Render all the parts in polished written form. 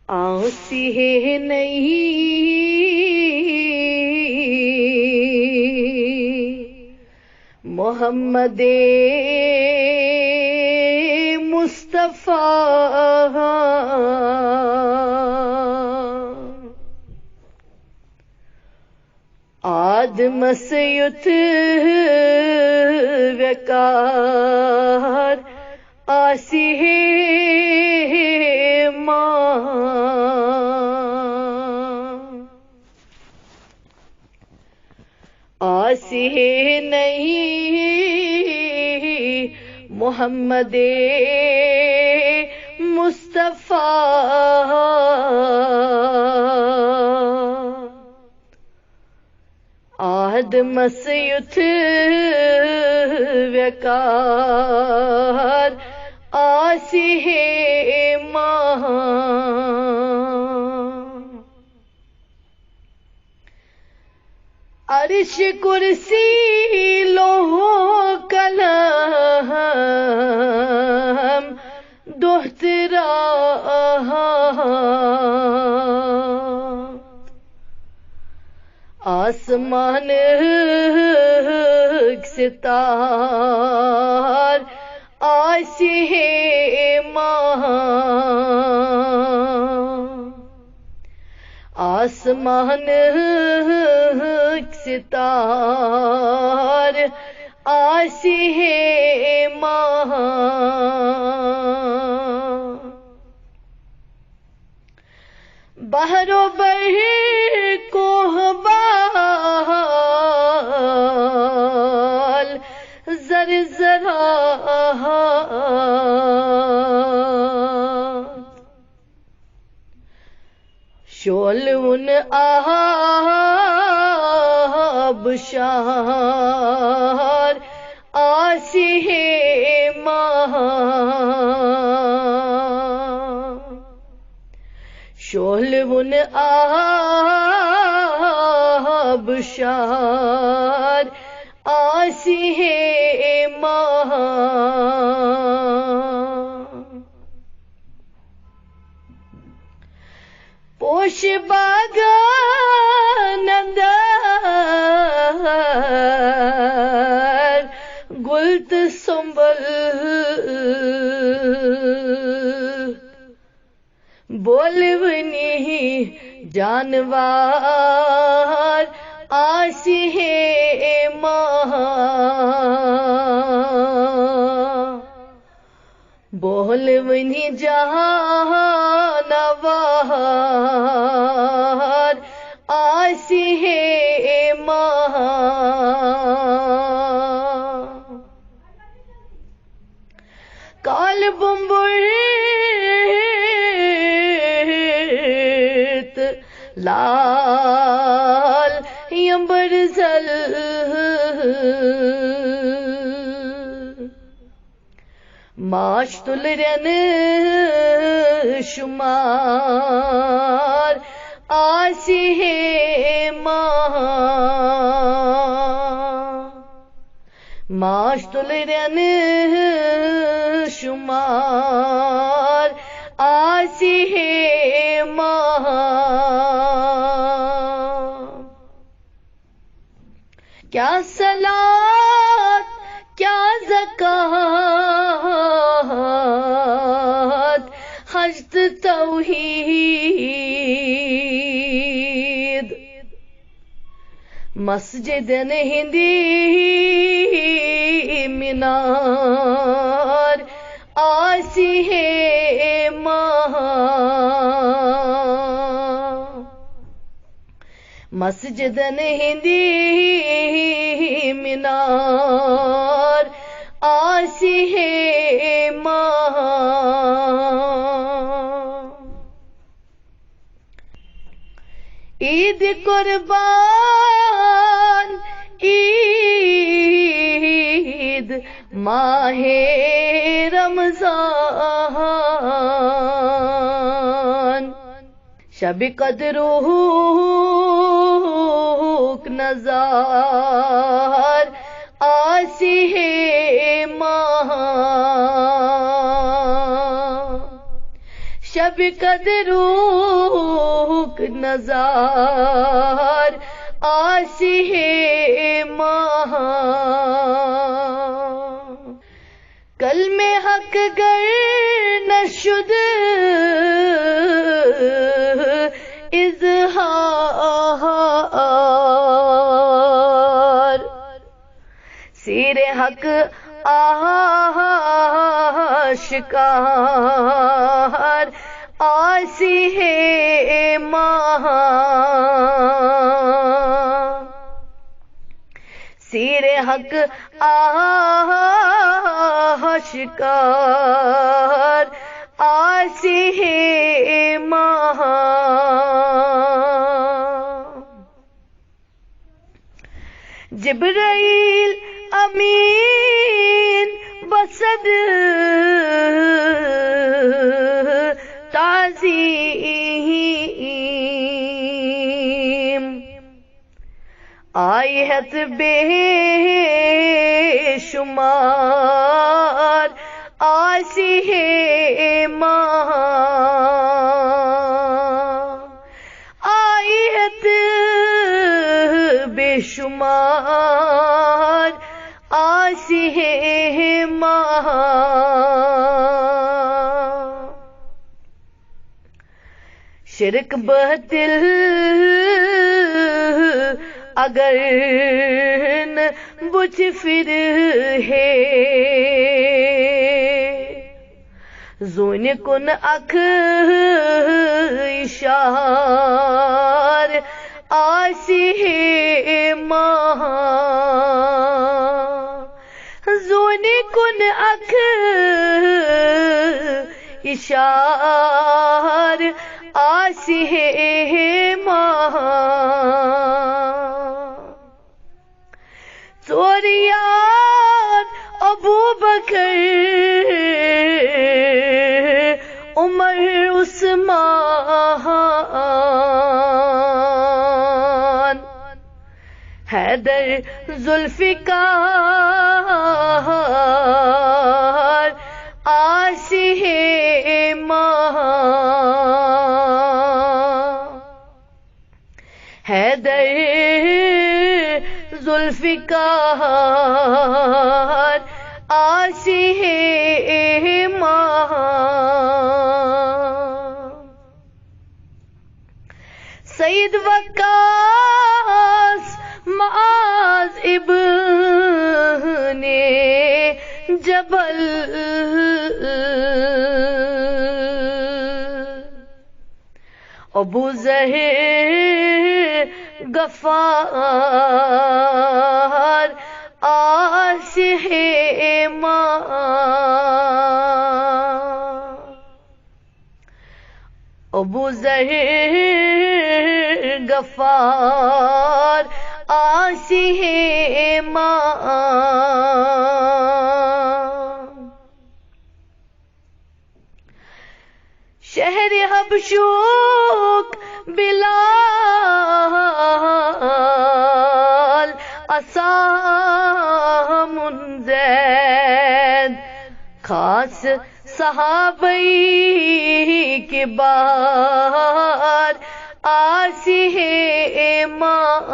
آسی ہے نہیں محمد مصطفیٰ آدم سیت وکار آسی ہے ماں آسی ہے نہیں محمد مصطفیٰ آدم سیت وکار آسی ہے ماں عرش کرسی لوح قلم دوہترا آسمان ستار آسی ہے ماں آسمان ستار آسی ہے ماں بحر و بحر کوہ بال زر زرا شعل ان آبشار آسی ہے ماں شعل ان آبشار آسی ہے ماں پوش باغان اندر گلت سنبل بولونی جانوار آسی ہے ماں بولونی جانوار آسی ہے ماں کال بمبرت لال یمبر زل ماش تلرن شمار آسی ہے ماں ماش تلرن شمار آسی ہے ماں کیا صلاۃ کیا زکوٰۃ حج توحید مسجد ہندی مینار آسی ہے ماں مسجد ہندی مینار آسی ہے ماں عید قربان عید ماہ رمضان شب قدر نظار آسی ہے ماں شب قدروک نزار آسیہ ماہ کلم حق گر نشد اظہار سیر حق آشکار آسیہ ماہ سیر حق آشکار آسیہ ماہ جبرائیل امین بصد تعظیم آیت بے شمار آسیہ ماہ آیت بے شمار آسیہ ماہ شرک باطل اگر نہ بچ پھر ہے زون کن اکھ اشار آسیہ ماہ زون کن اکھ اشار آسیہ ماہ ژوریار ابو بکر عمر عثمان حیدر ذوالفقار آسیہ ماہ حیدر ذوالفقار آسیہ ماہ سید وقاص معاذ ابن جبل ابو ذر غفار آسیہ ماہ ابو ذر غفار آسیہ ماہ شہر حبشوک بلال اسام زید خاص صحابی کے بعد آسیہ ماہ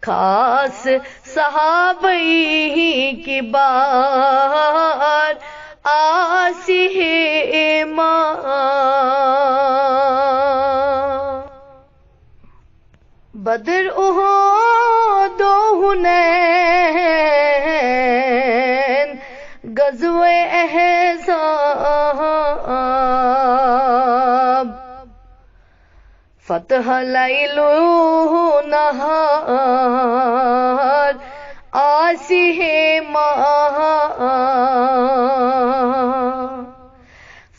خاص صحابی کے بعد آسیہ ماہ بدر احد و حنین غزوہ احزاب فتح لیل و نہار آسیہ ماہ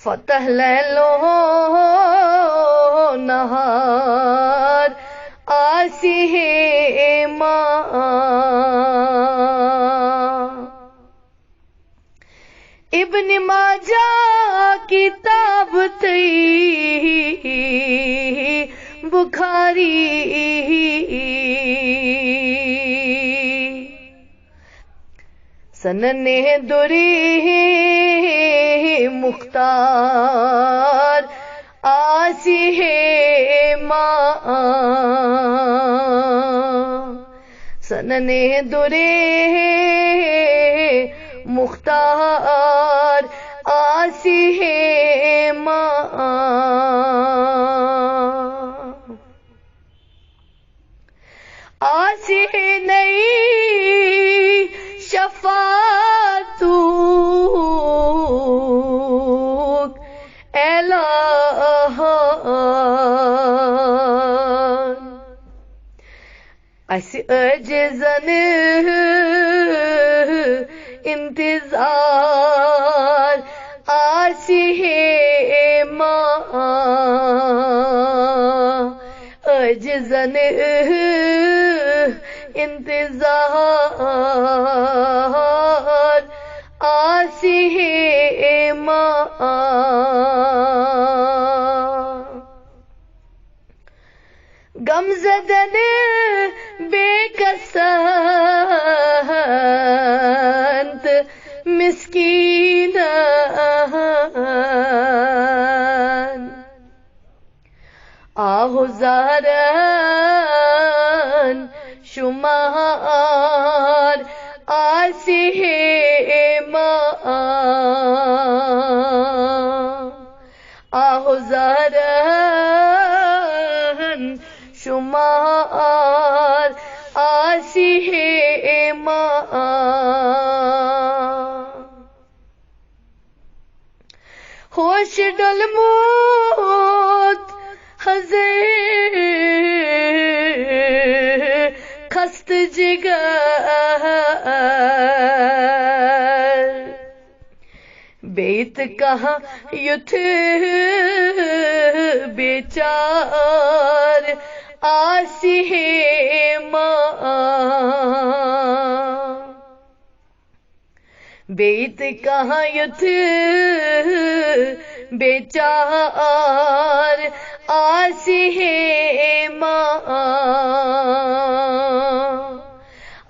فتح لیل و نہار آسیہ ماہ ابن ماجہ کتاب تھی بخاری سننے دوری مختار آسی ہے ماں سننے دوری مختار آسی ہے ماں آسی نہیں شفاعت اعلان اس عجزن انتظار آسی ہے ماں عجزن انتظار آسی ہے ماں غم زدن بے کسانت مسکین آہزارن شمار آسی ہے ماں آہزارن شمار آسی ہے ماں ہوش ڈل موت حضر خست جگر بیت کہاں یتھ بیچار آسی ہے ماں بیت کہاں یتھ بیچار آسی ہے ماں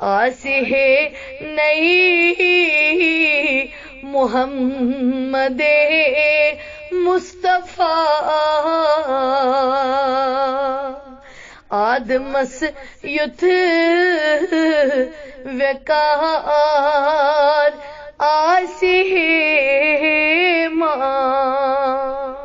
آسی ہے نہیں محمد مصطفیٰ آدمس یتھ وقار آسی ہے ماں